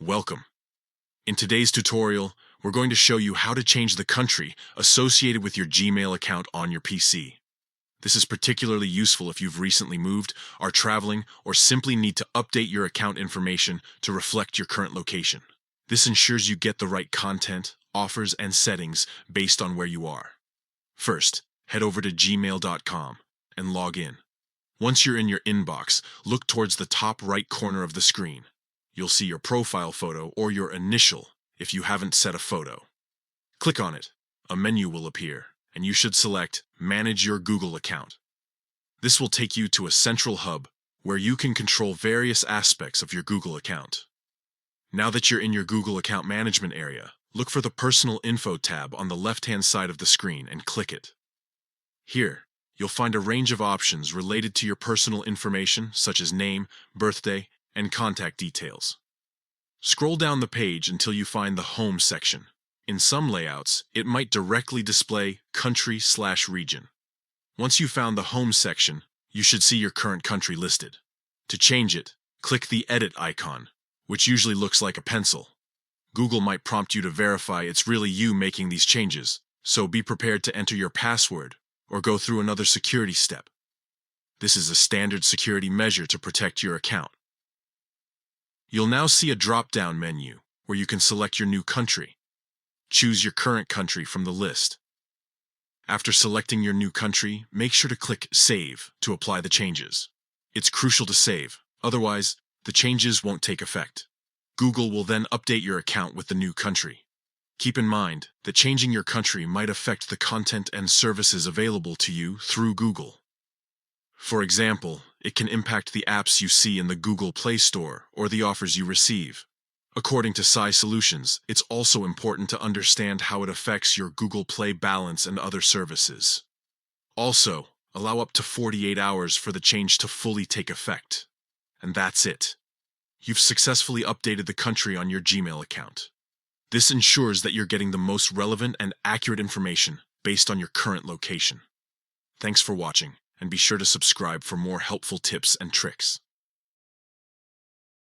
Welcome. In today's tutorial, we're going to show you how to change the country associated with your Gmail account on your PC. This is particularly useful if you've recently moved, are traveling, or simply need to update your account information to reflect your current location. This ensures you get the right content, offers, and settings based on where you are. First, head over to gmail.com and log in. Once you're in your inbox, look towards the top right corner of the screen. You'll see your profile photo or your initial if you haven't set a photo. Click on it. A menu will appear, and you should select Manage Your Google Account. This will take you to a central hub where you can control various aspects of your Google account. Now that you're in your Google account management area, look for the Personal Info tab on the left-hand side of the screen and click it. Here, you'll find a range of options related to your personal information such as name, birthday, and contact details. Scroll down the page until you find the Home section. In some layouts, it might directly display country/region. Once you've found the Home section, you should see your current country listed. To change it, click the Edit icon, which usually looks like a pencil. Google might prompt you to verify it's really you making these changes, so be prepared to enter your password or go through another security step. This is a standard security measure to protect your account. You'll now see a drop-down menu where you can select your new country. Choose your current country from the list. After selecting your new country, make sure to click Save to apply the changes. It's crucial to save, otherwise, the changes won't take effect. Google will then update your account with the new country. Keep in mind that changing your country might affect the content and services available to you through Google. For example, it can impact the apps you see in the Google Play Store or the offers you receive. According to Sci Solutions, it's also important to understand how it affects your Google Play balance and other services. Also, allow up to 48 hours for the change to fully take effect. And that's it. You've successfully updated the country on your Gmail account. This ensures that you're getting the most relevant and accurate information based on your current location. Thanks for watching, and be sure to subscribe for more helpful tips and tricks.